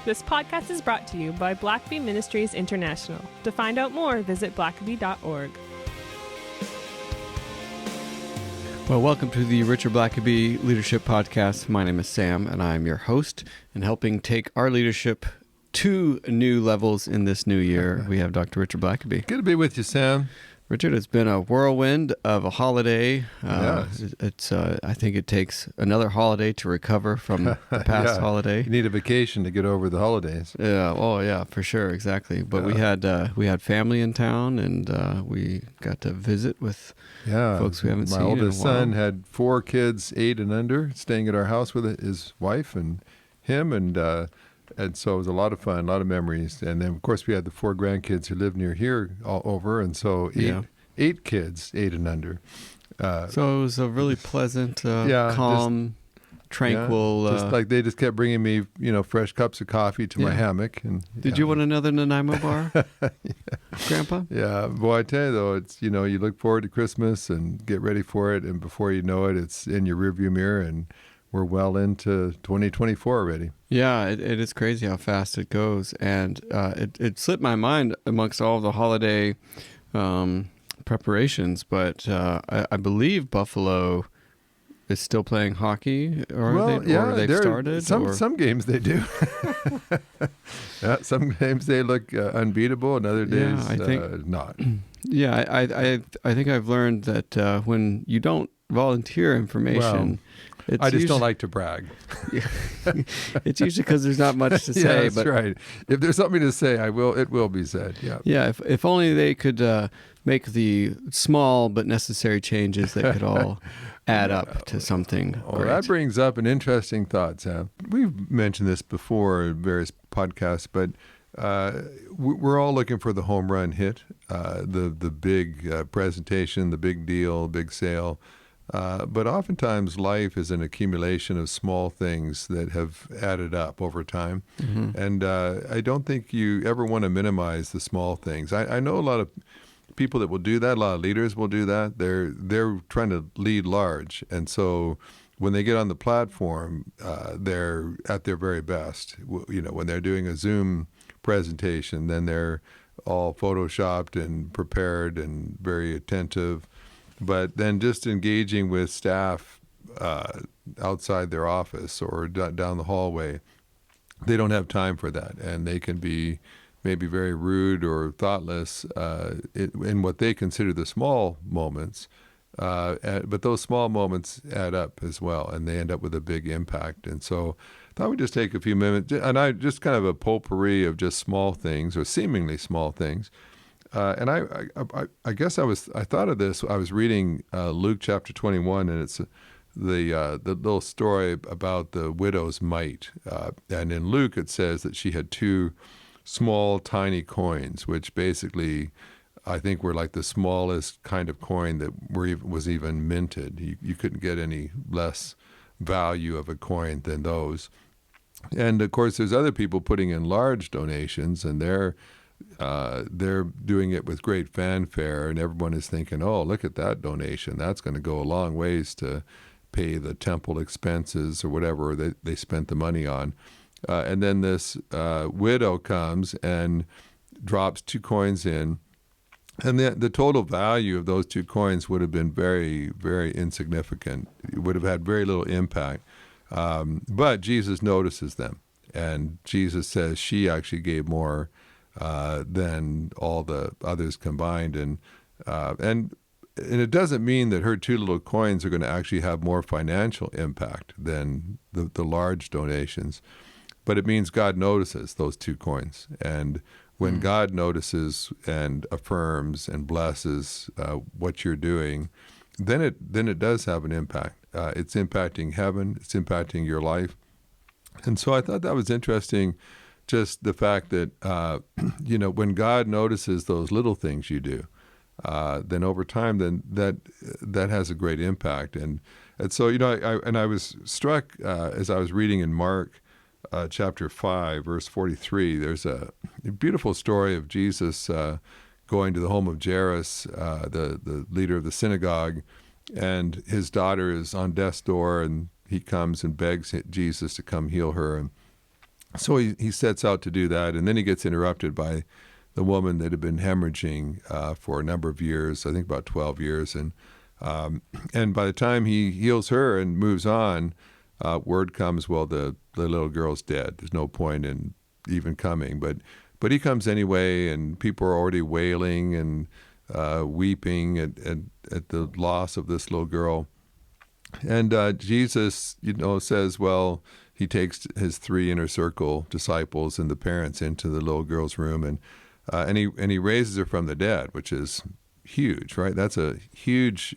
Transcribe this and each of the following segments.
This podcast is brought to you by Blackaby Ministries International. To find out more, visit blackaby.org. Well, welcome to the Richard Blackaby Leadership Podcast. My name is Sam, and I'm your host. And helping take our leadership to new levels in this new year, we have Dr. Richard Blackaby. Good to be with you, Sam. Richard, it's been a whirlwind of a holiday. Yes. I think it takes another holiday to recover from the past holiday. You need a vacation to get over the holidays. Yeah. Oh, yeah, for sure. Exactly. But we had family in town, and we got to visit with folks we haven't seen in a while. My oldest son had 4 kids, 8 and under, staying at our house with his wife and him, and so it was a lot of fun, a lot of memories. And then, of course, we had the 4 grandkids who live near here all over, and so eight kids, 8 and under. So it was a really pleasant, calm, tranquil. Just like they just kept bringing me, fresh cups of coffee to my hammock. And Did you want another Nanaimo bar, Grandpa? Yeah, boy, I tell you though, it's you look forward to Christmas and get ready for it, and before you know it, it's in your rearview mirror, and we're well into 2024 already. Yeah, it is crazy how fast it goes, and it slipped my mind amongst all the holiday preparations, but I believe Buffalo is still playing hockey, or they've started. Some games they do. Some games they look unbeatable, and other days I think, not. Yeah, I think I've learned that when you don't volunteer information. I just don't like to brag. It's usually because there's not much to say. That's right. If there's something to say, it will be said. Yeah. Yeah. If only they could make the small but necessary changes that could all add up to something. Well, that brings up an interesting thought, Sam. We've mentioned this before in various podcasts, but we're all looking for the home run hit, the big presentation, the big deal, big sale. But oftentimes life is an accumulation of small things that have added up over time. Mm-hmm. And I don't think you ever want to minimize the small things. I know a lot of people that will do that. A lot of leaders will do that. They're trying to lead large. And so when they get on the platform, they're at their very best. When they're doing a Zoom presentation, then they're all photoshopped and prepared and very attentive. But then just engaging with staff outside their office or down the hallway, they don't have time for that. And they can be maybe very rude or thoughtless in what they consider the small moments. But those small moments add up as well, and they end up with a big impact. And so I thought we'd just take a few minutes, and I just kind of a potpourri of just small things or seemingly small things. And I guess I thought of this. I was reading Luke chapter 21, and it's the little story about the widow's mite. And in Luke, it says that she had 2 small, tiny coins, which basically I think were like the smallest kind of coin that was even minted. You couldn't get any less value of a coin than those. And of course, there's other people putting in large donations, and they're doing it with great fanfare, and everyone is thinking, oh, look at that donation. That's going to go a long ways to pay the temple expenses or whatever they spent the money on. And then this widow comes and drops 2 coins in, and the total value of those 2 coins would have been very, very insignificant. It would have had very little impact. But Jesus notices them, and Jesus says she actually gave more than all the others combined, and it doesn't mean that her 2 little coins are going to actually have more financial impact than the large donations, but it means God notices those 2 coins, and when God notices and affirms and blesses what you're doing, then it does have an impact. It's impacting heaven. It's impacting your life, and so I thought that was interesting. Just the fact that, when God notices those little things you do, then over time, then that has a great impact. And so, I was struck as I was reading in Mark chapter 5, verse 43, there's a beautiful story of Jesus going to the home of Jairus, the leader of the synagogue, and his daughter is on death's door, and he comes and begs Jesus to come heal her. So he sets out to do that, and then he gets interrupted by the woman that had been hemorrhaging for a number of years, I think about 12 years. And by the time he heals her and moves on, word comes, well, the little girl's dead. There's no point in even coming. But he comes anyway, and people are already wailing and weeping at the loss of this little girl. And Jesus, says, well, he takes his 3 inner circle disciples and the parents into the little girl's room, and he raises her from the dead, which is huge, right? That's a huge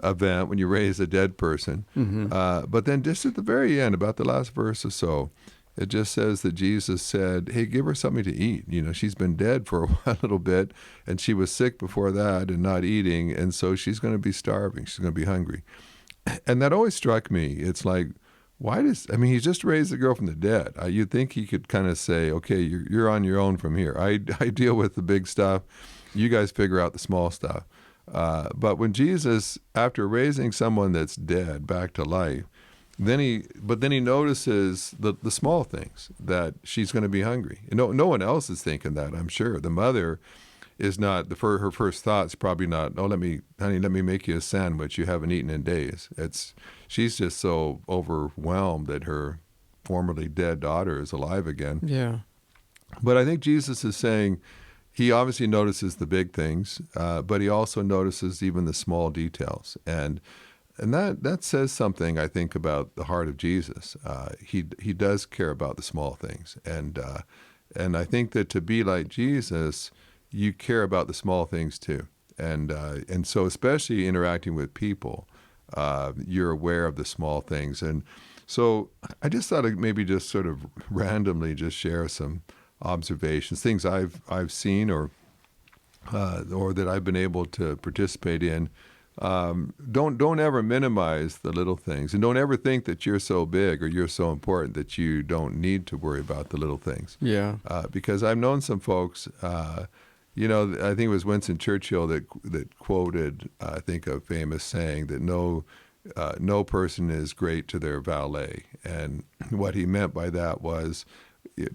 event when you raise a dead person. Mm-hmm. But then just at the very end, about the last verse or so, it just says that Jesus said, hey, give her something to eat. She's been dead for a little bit, and she was sick before that and not eating, and so she's going to be starving. She's going to be hungry. And that always struck me. It's like, he just raised the girl from the dead. You'd think he could kind of say, okay, you're on your own from here. I deal with the big stuff. You guys figure out the small stuff. But when Jesus, after raising someone that's dead back to life, then he notices the small things, that she's going to be hungry. No one else is thinking that, I'm sure. The mother is not, her first thought's probably not, honey, let me make you a sandwich you haven't eaten in days. She's just so overwhelmed that her formerly dead daughter is alive again. Yeah. But I think Jesus is saying he obviously notices the big things, but he also notices even the small details. And that says something, I think, about the heart of Jesus. He does care about the small things. And I think that to be like Jesus, you care about the small things too. And so especially interacting with people, you're aware of the small things. And so I just thought I'd maybe just sort of randomly just share some observations, things I've seen or that I've been able to participate in. Don't ever minimize the little things, and don't ever think that you're so big or you're so important that you don't need to worry about the little things. Yeah. Because I've known some folks, I think it was Winston Churchill that quoted, I think, a famous saying that no person is great to their valet. And what he meant by that was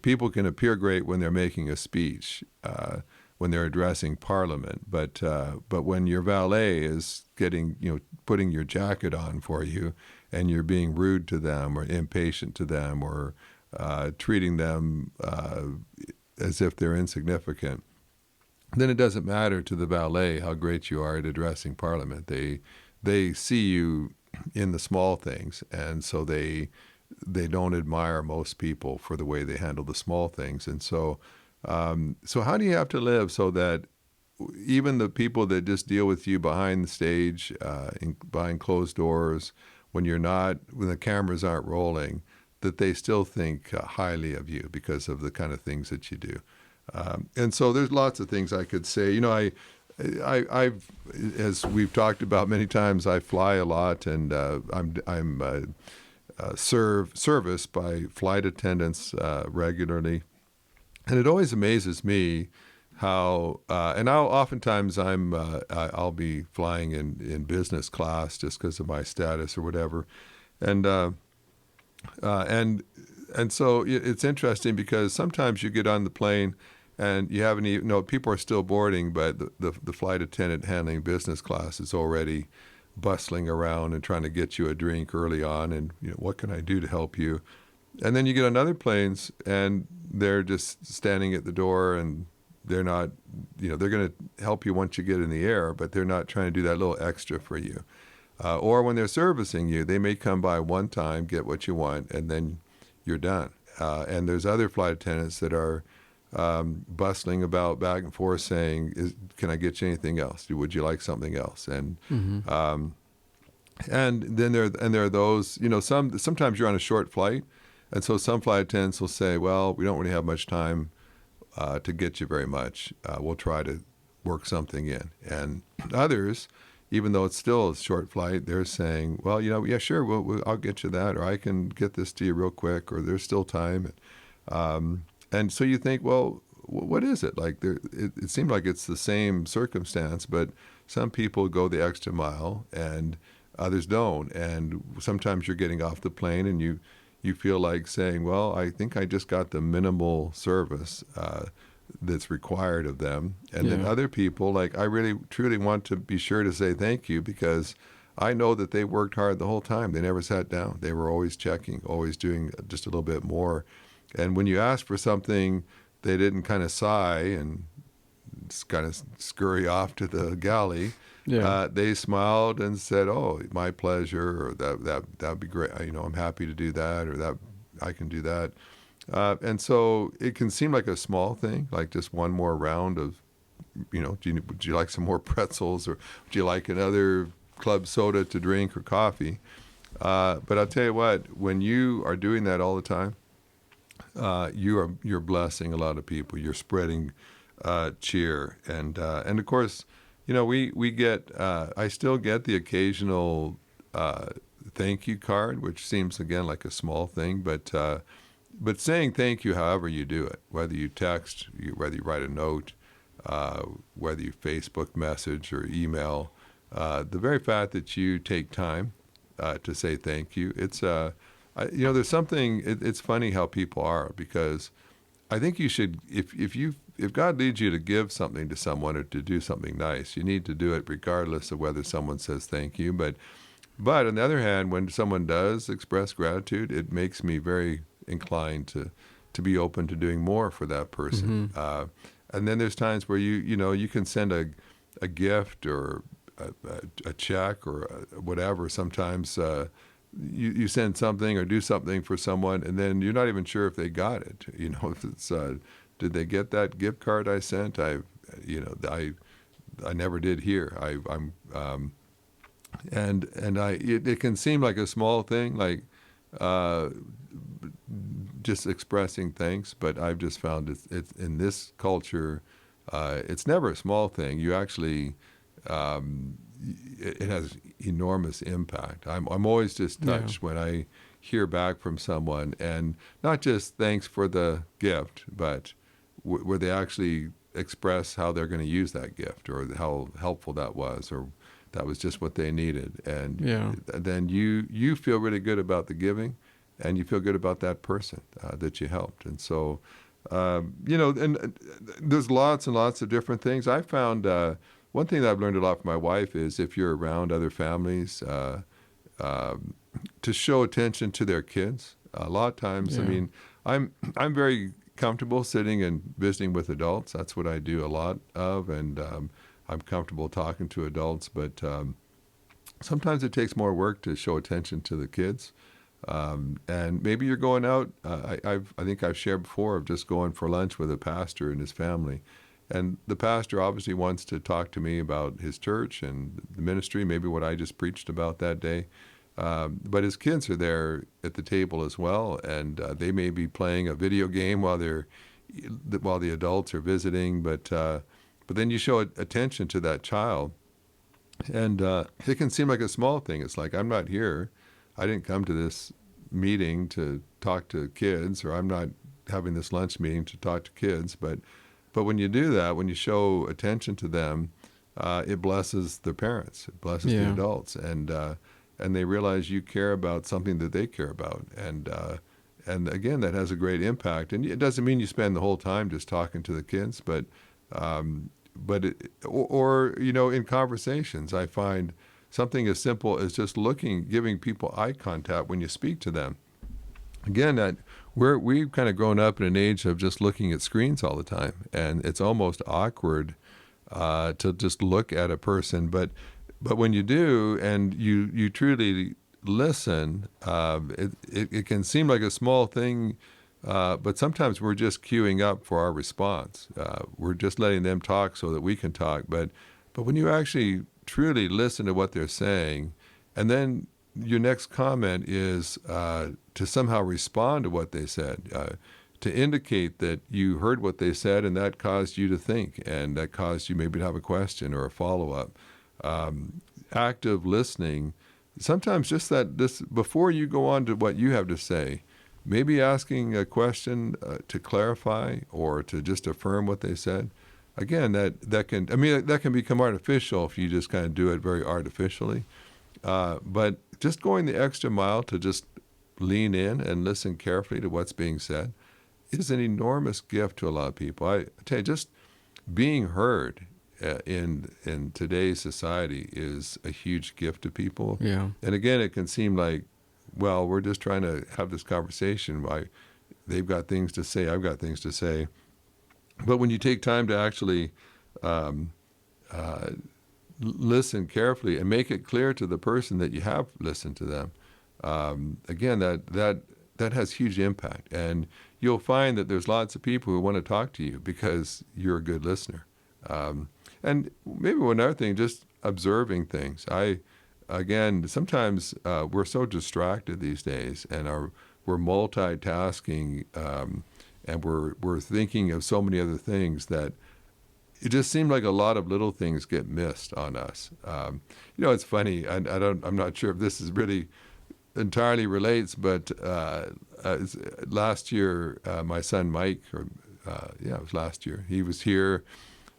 people can appear great when they're making a speech, when they're addressing Parliament, but when your valet is putting your jacket on for you, and you're being rude to them or impatient to them or treating them as if they're insignificant, then it doesn't matter to the valet how great you are at addressing Parliament. They see you in the small things, and so they don't admire most people for the way they handle the small things. And so how do you have to live so that even the people that just deal with you behind the stage, behind closed doors, when the cameras aren't rolling, that they still think highly of you because of the kind of things that you do? And so there's lots of things I could say. I've, as we've talked about many times, I fly a lot, and I'm serviced by flight attendants regularly. And it always amazes me how, and oftentimes I'll be flying in business class just because of my status or whatever, and so it's interesting because sometimes you get on the plane and you haven't even, people are still boarding, but the flight attendant handling business class is already bustling around and trying to get you a drink early on, and what can I do to help you? And then you get on other planes and they're just standing at the door, and they're not, they're going to help you once you get in the air, but they're not trying to do that little extra for you. Or when they're servicing you, they may come by one time, get what you want, and then you're done. And there's other flight attendants that are bustling about back and forth saying, can I get you anything else? Would you like something else? And and then there are those, sometimes you're on a short flight, and so some flight attendants will say, well, we don't really have much time to get you very much. We'll try to work something in. And others, even though it's still a short flight, they're saying, well, yeah, sure, I'll get you that, or I can get this to you real quick, or there's still time. And so you think, well, what is it? Like it seemed like it's the same circumstance, but some people go the extra mile and others don't. And sometimes you're getting off the plane and you you feel like saying, well, I think I just got the minimal service that's required of them. And then other people, like, I really truly want to be sure to say thank you, because I know that they worked hard the whole time. They never sat down. They were always checking, always doing just a little bit more. And when you ask for something, they didn't kind of sigh and just kind of scurry off to the galley. They smiled and said, "Oh, my pleasure," or that'd be great. I'm happy to do that, or that I can do that. And so it can seem like a small thing, like just one more round of, would you like some more pretzels, or would you like another club soda to drink, or coffee? But I'll tell you what, when you are doing that all the time, you're blessing a lot of people. You're spreading cheer, and of course, we get. I still get the occasional thank you card, which seems again like a small thing, but saying thank you, however you do it, whether you text, whether you write a note, whether you Facebook message or email, the very fact that you take time to say thank you, it's there's something. It's funny how people are, because I think you should, if God leads you to give something to someone or to do something nice, you need to do it regardless of whether someone says thank you. But on the other hand, when someone does express gratitude, it makes me very inclined to be open to doing more for that person. And then there's times where you can send a gift or a check or whatever. Sometimes you send something or do something for someone, and then you're not even sure if they got it. If it's did they get that gift card I sent? I never did hear. It can seem like a small thing, like just expressing thanks, but I've just found it's in this culture, it's never a small thing. You actually, it has enormous impact. I'm always just touched when I hear back from someone, and not just thanks for the gift, but where they actually express how they're going to use that gift, or how helpful that was, or that was just what they needed. And then you feel really good about the giving, and you feel good about that person that you helped. And so, and there's lots and lots of different things. I found one thing that I've learned a lot from my wife is, if you're around other families, to show attention to their kids. A lot of times, I mean, I'm very comfortable sitting and visiting with adults. That's what I do a lot of, and I'm comfortable talking to adults. But sometimes it takes more work to show attention to the kids. And maybe you're going out. I think I've shared before of just going for lunch with a pastor and his family. And the pastor obviously wants to talk to me about his church and the ministry, maybe what I just preached about that day. But his kids are there at the table as well, and they may be playing a video game while the adults are visiting. But then you show attention to that child, and it can seem like a small thing. It's like, I'm not here. I didn't come to this meeting to talk to kids, or I'm not having this lunch meeting to talk to kids. But when you do that, when you show attention to them, it blesses the parents, it blesses the adults, and they realize you care about something that they care about. And again, that has a great impact. And it doesn't mean you spend the whole time just talking to the kids, but in conversations, I find something as simple as just giving people eye contact when you speak to them. Again, we've kind of grown up in an age of just looking at screens all the time, and it's almost awkward to just look at a person. But when you do, and you truly listen, it can seem like a small thing, but sometimes we're just queuing up for our response. We're just letting them talk so that we can talk. But when you actually truly listen to what they're saying, and then your next comment is to somehow respond to what they said, to indicate that you heard what they said, and that caused you to think, and that caused you maybe to have a question or a follow-up. Active listening, sometimes just this, before you go on to what you have to say, maybe asking a question to clarify or to just affirm what they said. Again, that can become artificial if you just kind of do it very artificially. But just going the extra mile to just lean in and listen carefully to what's being said is an enormous gift to a lot of people. I tell you, just being heard in today's society is a huge gift to people. Yeah. And again, it can seem like, well, we're just trying to have this conversation. They've got things to say, I've got things to say. But when you take time to actually listen carefully and make it clear to the person that you have listened to them, again, that has huge impact. And you'll find that there's lots of people who want to talk to you because you're a good listener. And maybe one other thing, just observing things. Sometimes we're so distracted these days, and we're multitasking, and we're thinking of so many other things that it just seemed like a lot of little things get missed on us. It's funny. I'm not sure if this is really entirely relates, but last year, my son Mike, it was last year. He was here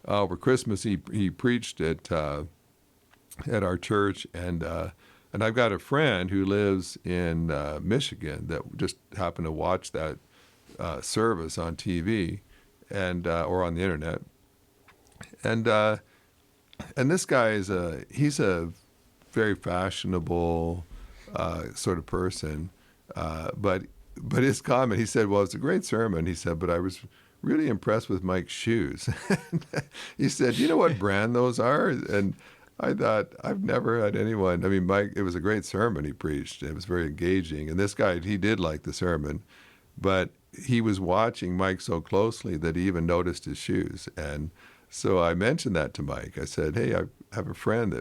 over Christmas. He preached at our church, and I've got a friend who lives in Michigan that just happened to watch that service on TV or on the internet, and this guy he's a very fashionable sort of person, but his comment, he said, well, it's a great sermon. He said, but I was really impressed with Mike's shoes. He said, you know what brand those are? And I thought, I've never had anyone, Mike, it was a great sermon he preached. It was very engaging. And this guy, he did like the sermon, but he was watching Mike so closely that he even noticed his shoes. And so I mentioned that to Mike. I said, hey, I have a friend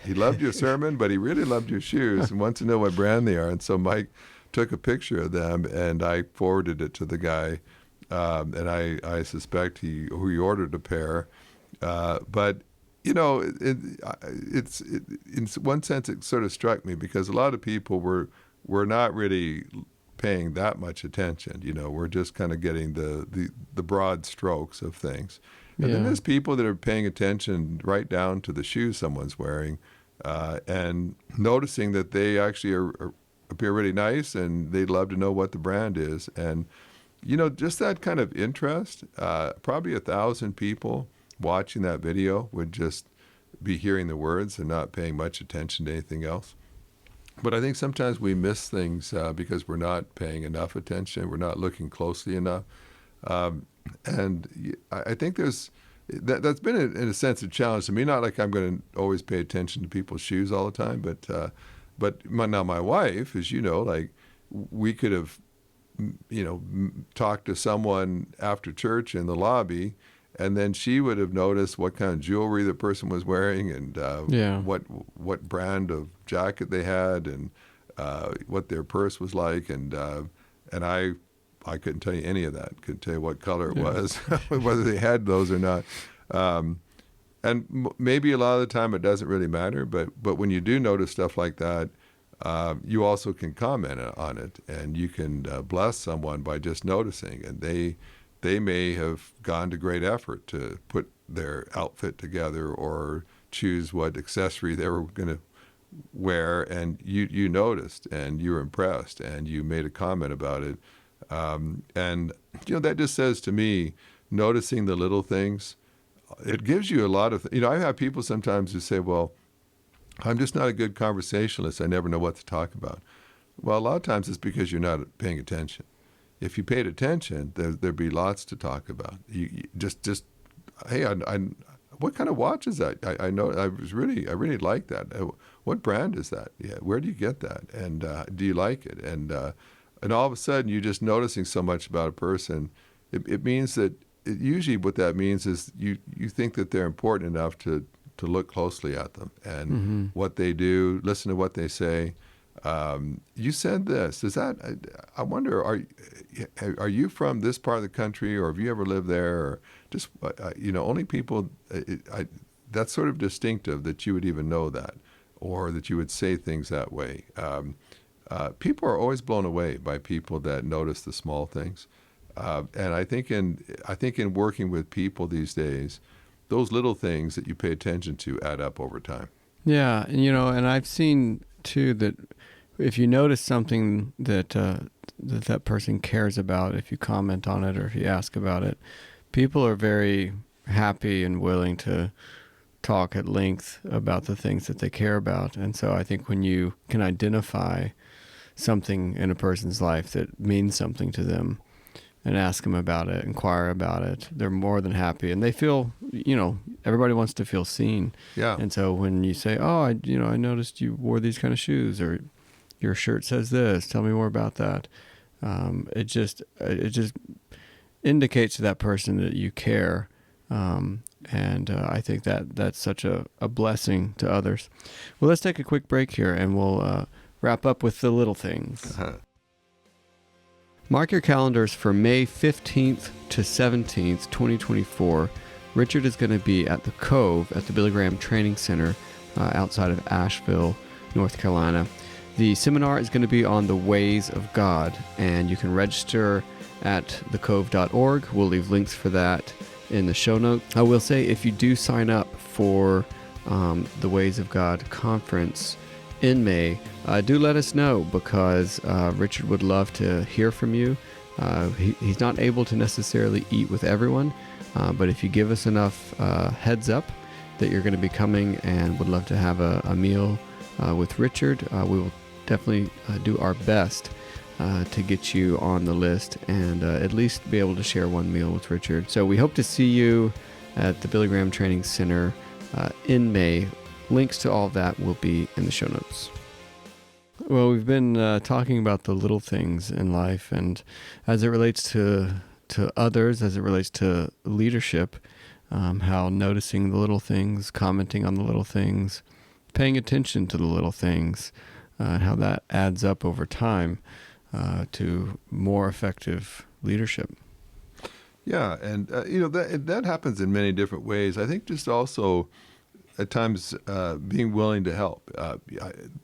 he loved your sermon, but he really loved your shoes and wants to know what brand they are. And so Mike took a picture of them, and I forwarded it to the guy. And I suspect he ordered a pair. But, it's in one sense, it sort of struck me because a lot of people were not really paying that much attention. We're just kind of getting the broad strokes of things. And then there's people that are paying attention right down to the shoes someone's wearing, and noticing that they actually appear really nice, and they'd love to know what the brand is. And, just that kind of interest, probably 1,000 people watching that video would just be hearing the words and not paying much attention to anything else. But I think sometimes we miss things because we're not paying enough attention. We're not looking closely enough. And I think that's been, in a sense, a challenge to me. Not like I'm going to always pay attention to people's shoes all the time, but now my wife, as you know, like we could have, talked to someone after church in the lobby, and then she would have noticed what kind of jewelry the person was wearing, and what brand of jacket they had, and what their purse was like, and I couldn't tell you any of that. Couldn't tell you what color it was, whether they had those or not. And maybe a lot of the time it doesn't really matter, but when you do notice stuff like that, you also can comment on it, and you can bless someone by just noticing. And they may have gone to great effort to put their outfit together or choose what accessory they were going to wear, and you noticed, and you were impressed, and you made a comment about it. And that just says to me, noticing the little things, it gives you a lot of, I have people sometimes who say, well, I'm just not a good conversationalist. I never know what to talk about. Well, a lot of times it's because you're not paying attention. If you paid attention, there'd be lots to talk about. You just hey, what kind of watch is that? I know I really like that. What brand is that? Yeah, where do you get that? And do you like it? And all of a sudden, you're just noticing so much about a person. It means that usually what that means is you think that they're important enough to look closely at them and what they do, listen to what they say. You said this. Is that? I wonder. Are you from this part of the country, or have you ever lived there? Or just only people. That's sort of distinctive that you would even know that, or that you would say things that way. People are always blown away by people that notice the small things, and I think in working with people these days, those little things that you pay attention to add up over time. Yeah, and and I've seen too that if you notice something that person cares about, if you comment on it or if you ask about it, people are very happy and willing to talk at length about the things that they care about. And so I think when you can identify something in a person's life that means something to them and ask them about it, inquire about it, they're more than happy. And they feel, everybody wants to feel seen. Yeah. And so when you say, oh, I noticed you wore these kind of shoes, or your shirt says this, tell me more about that. It just indicates to that person that you care. And I think that's such a blessing to others. Well, let's take a quick break here and we'll wrap up with the little things. Uh-huh. Mark your calendars for May 15th to 17th, 2024. Richard is going to be at the Cove at the Billy Graham Training Center outside of Asheville, North Carolina. The seminar is going to be on the ways of God, and you can register at thecove.org. We'll leave links for that in the show notes. I will say, if you do sign up for the Ways of God conference in May, do let us know, because Richard would love to hear from you. He's not able to necessarily eat with everyone, but if you give us enough heads up that you're going to be coming and would love to have a meal with Richard, we will definitely do our best to get you on the list and at least be able to share one meal with Richard. So we hope to see you at the Billy Graham Training Center in May. Links to all of that will be in the show notes. Well, we've been talking about the little things in life, and as it relates to others, as it relates to leadership, how noticing the little things, commenting on the little things, paying attention to the little things, how that adds up over time to more effective leadership. Yeah, and that happens in many different ways. I think just also at times being willing to help.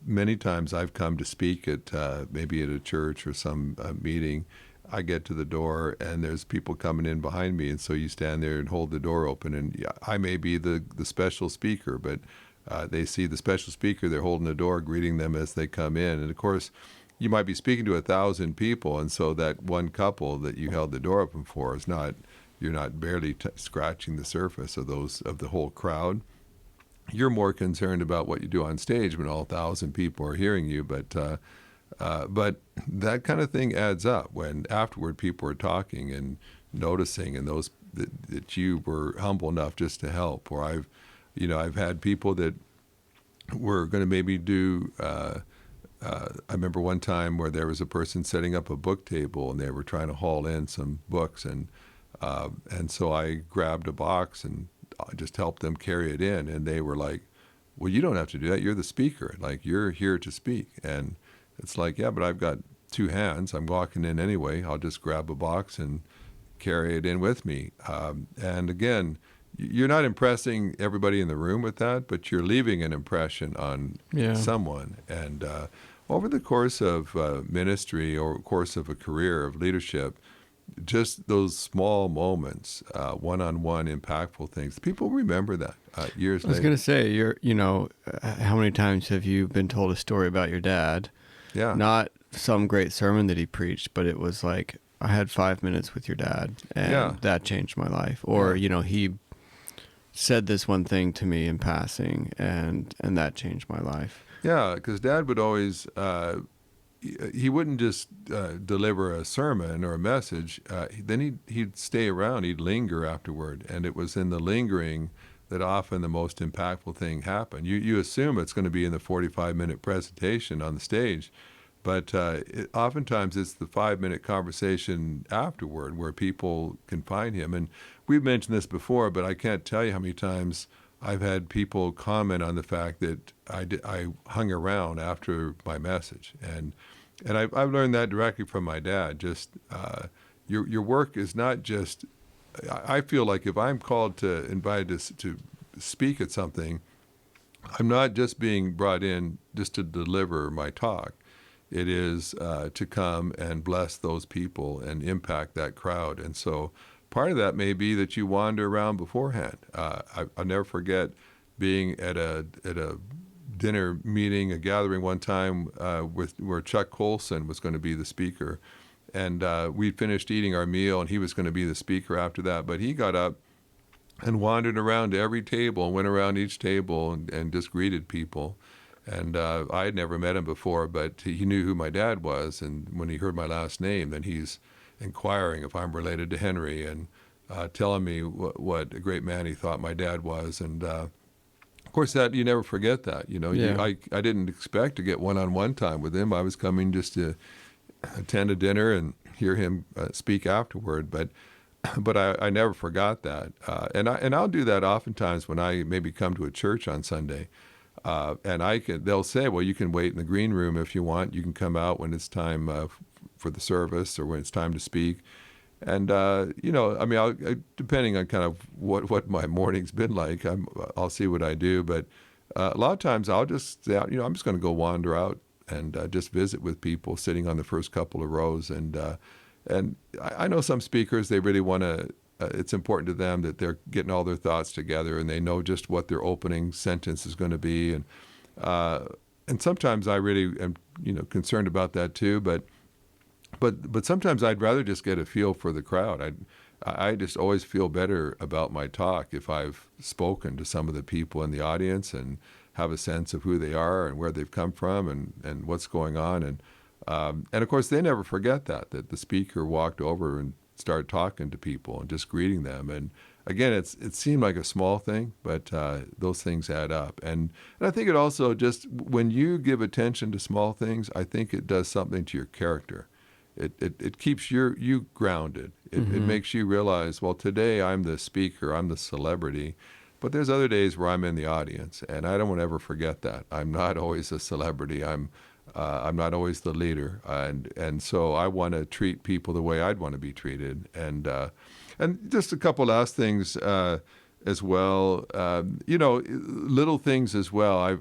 Many times I've come to speak at maybe at a church or some meeting. I get to the door and there's people coming in behind me, and so you stand there and hold the door open. And I may be the special speaker, but they see the special speaker, they're holding the door, greeting them as they come in. And of course, you might be speaking to 1,000 people, and so that one couple that you held the door open for is not, you're not barely scratching the surface of the whole crowd. You're more concerned about what you do on stage when all 1,000 people are hearing you, but that kind of thing adds up when afterward people are talking and noticing, and those that you were humble enough just to help. Or I've had people that were going to maybe do. I remember one time where there was a person setting up a book table, and they were trying to haul in some books, and so I grabbed a box and I just helped them carry it in, and they were like, "Well, you don't have to do that. You're the speaker. Like, you're here to speak." And it's like, "Yeah, but I've got two hands. I'm walking in anyway. I'll just grab a box and carry it in with me." And again, you're not impressing everybody in the room with that, but you're leaving an impression on someone. And over the course of ministry or course of a career of leadership, just those small moments, one-on-one impactful things, people remember that years later. I was going to say, how many times have you been told a story about your dad? Yeah. Not some great sermon that he preached, but it was like, I had 5 minutes with your dad, and that changed my life. Or, he said this one thing to me in passing, and that changed my life. Yeah, because Dad would always, he wouldn't just deliver a sermon or a message. Then he'd stay around. He'd linger afterward. And it was in the lingering that often the most impactful thing happened. You assume it's going to be in the 45-minute presentation on the stage, but oftentimes it's the 5-minute conversation afterward where people can find him. And we've mentioned this before, but I can't tell you how many times I've had people comment on the fact that I hung around after my message, and I've learned that directly from my dad. Just your work is not just. I feel like if I'm called to invited to speak at something, I'm not just being brought in just to deliver my talk. It is to come and bless those people and impact that crowd. And so part of that may be that you wander around beforehand. I'll never forget being at a dinner meeting, a gathering one time where Chuck Colson was going to be the speaker. And we finished eating our meal, and he was going to be the speaker after that. But he got up and wandered around to every table and went around each table and just greeted people. And I had never met him before, but he knew who my dad was. And when he heard my last name, then he's inquiring if I'm related to Henry and telling me what a great man he thought my dad was. And of course, that you never forget that. Yeah. I didn't expect to get one-on-one time with him. I was coming just to attend a dinner and hear him speak afterward. But I never forgot that. And I'll do that oftentimes when I maybe come to a church on Sunday. And they'll say, well, you can wait in the green room if you want. You can come out when it's time for the service or when it's time to speak. And, depending on kind of what my morning's been like, I'll see what I do. But a lot of times I'll just say, I'm just going to go wander out and just visit with people sitting on the first couple of rows. And I know some speakers, they really want to, it's important to them that they're getting all their thoughts together and they know just what their opening sentence is going to be. And sometimes I really am, concerned about that too. But sometimes I'd rather just get a feel for the crowd. I just always feel better about my talk if I've spoken to some of the people in the audience and have a sense of who they are and where they've come from and what's going on. And of course, they never forget that the speaker walked over and started talking to people and just greeting them. And again, it seemed like a small thing, but those things add up. And I think it also just, when you give attention to small things, I think it does something to your character. It keeps you grounded. It makes you realize, well, today I'm the speaker, I'm the celebrity, but there's other days where I'm in the audience, and I don't want to ever forget that. I'm not always a celebrity. I'm not always the leader, and so I want to treat people the way I'd want to be treated. And just a couple last things as well. Little things as well.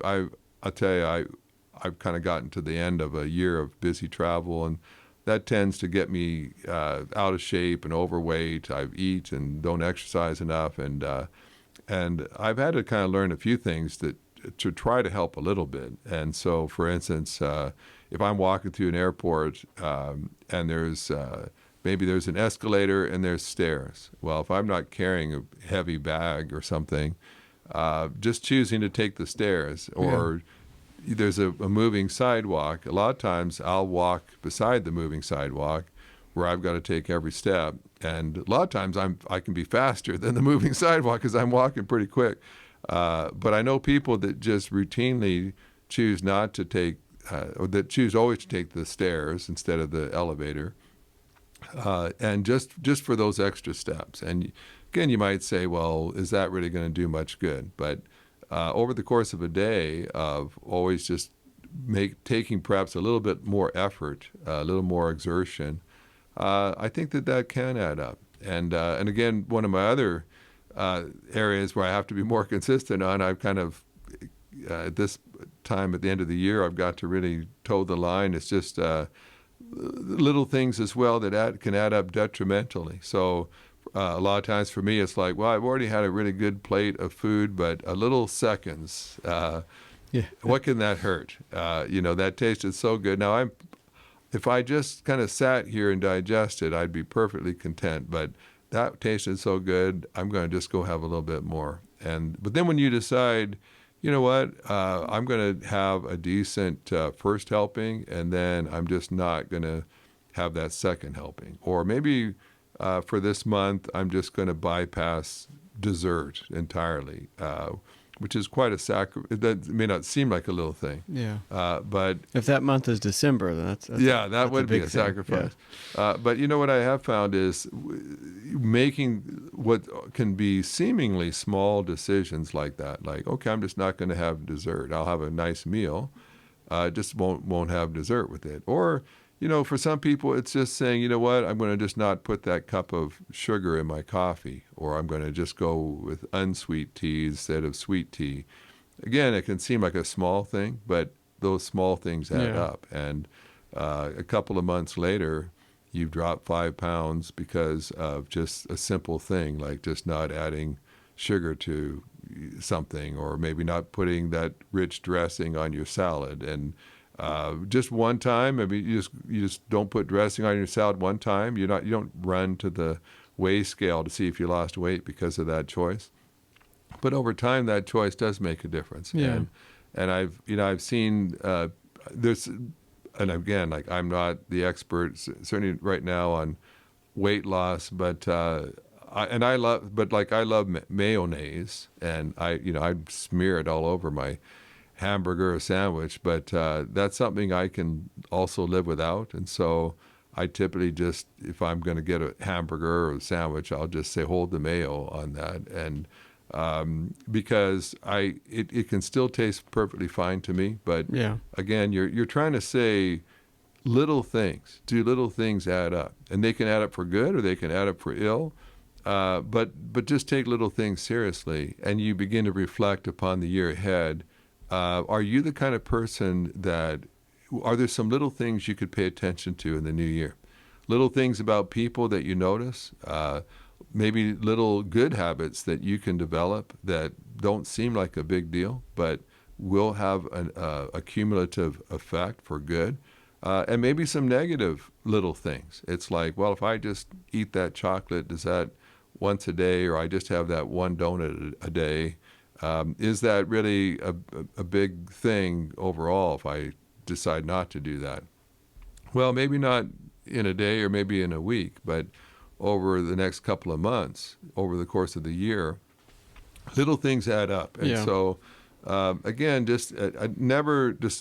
I'll tell you, I've kind of gotten to the end of a year of busy travel, and that tends to get me out of shape and overweight. I eat and don't exercise enough, and I've had to kind of learn a few things to try to help a little bit. And so, for instance, if I'm walking through an airport and there's maybe there's an escalator and there's stairs. Well, if I'm not carrying a heavy bag or something, just choosing to take the stairs, or there's a moving sidewalk. A lot of times I'll walk beside the moving sidewalk where I've got to take every step. And a lot of times I can be faster than the moving sidewalk because I'm walking pretty quick. But I know people that just routinely choose not to take, or that choose always to take the stairs instead of the elevator, and just for those extra steps. And again, you might say, well, is that really going to do much good? But over the course of a day of always just taking perhaps a little bit more effort, a little more exertion, I think that can add up. And again, one of my other areas where I have to be more consistent on, I've kind of, at this time at the end of the year, I've got to really toe the line. It's just little things as well that can add up detrimentally. So a lot of times for me, it's like, well, I've already had a really good plate of food, but a little seconds, what can that hurt? That tasted so good. Now, if I just kind of sat here and digested, I'd be perfectly content. But that tasted so good, I'm going to just go have a little bit more. But then when you decide, you know what, I'm going to have a decent first helping, and then I'm just not going to have that second helping. Or maybe for this month, I'm just going to bypass dessert entirely, which is quite a sacrifice. That may not seem like a little thing. Yeah. But if that month is December, then that's would be a thing. sacrifice. Yeah. But what I have found is making what can be seemingly small decisions like that. Like, okay, I'm just not going to have dessert. I'll have a nice meal. Just won't have dessert with it. Or, for some people, it's just saying, you know what, I'm going to just not put that cup of sugar in my coffee, or I'm going to just go with unsweet tea instead of sweet tea. Again, it can seem like a small thing, but those small things add up. And a couple of months later, you've dropped 5 pounds because of just a simple thing, like just not adding sugar to something, or maybe not putting that rich dressing on your salad. And just one time, maybe you just don't put dressing on your salad one time. You don't run to the weigh scale to see if you lost weight because of that choice. But over time, that choice does make a difference. Yeah. And I've seen this, and again, like, I'm not the expert certainly right now on weight loss, but I love mayonnaise, and I smear it all over my hamburger or sandwich, but that's something I can also live without. And so I typically just, if I'm going to get a hamburger or a sandwich, I'll just say hold the mayo on that, and because it can still taste perfectly fine to me. But again, you're trying to say little things. Do little things add up? And they can add up for good, or they can add up for ill. But just take little things seriously, and you begin to reflect upon the year ahead. Are you the kind of person are there some little things you could pay attention to in the new year? Little things about people that you notice, maybe little good habits that you can develop that don't seem like a big deal, but will have a cumulative effect for good. And maybe some negative little things. It's like, well, if I just eat that chocolate, does that once a day, or I just have that one donut a day, is that really a big thing overall if I decide not to do that? Well, maybe not in a day or maybe in a week, but over the next couple of months, over the course of the year, little things add up. And so, again,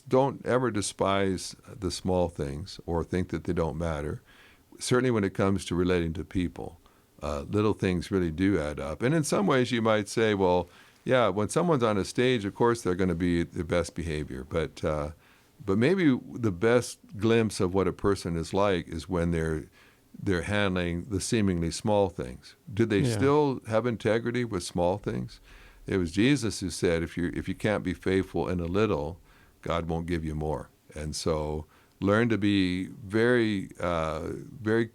don't ever despise the small things or think that they don't matter. Certainly when it comes to relating to people, little things really do add up. And in some ways you might say, well, yeah, when someone's on a stage, of course they're going to be the best behavior. But maybe the best glimpse of what a person is like is when they're handling the seemingly small things. Do they still have integrity with small things? It was Jesus who said, if you can't be faithful in a little, God won't give you more. And so learn to be very, very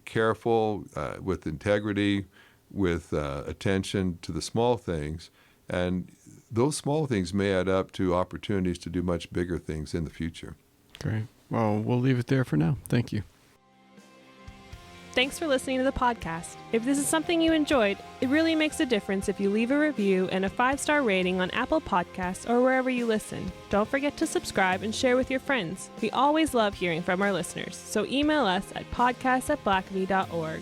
careful with integrity, with attention to the small things. And those small things may add up to opportunities to do much bigger things in the future. Great. Well, we'll leave it there for now. Thank you. Thanks for listening to the podcast. If this is something you enjoyed, it really makes a difference if you leave a review and a 5-star rating on Apple Podcasts or wherever you listen. Don't forget to subscribe and share with your friends. We always love hearing from our listeners, so email us at podcast@blackaby.org.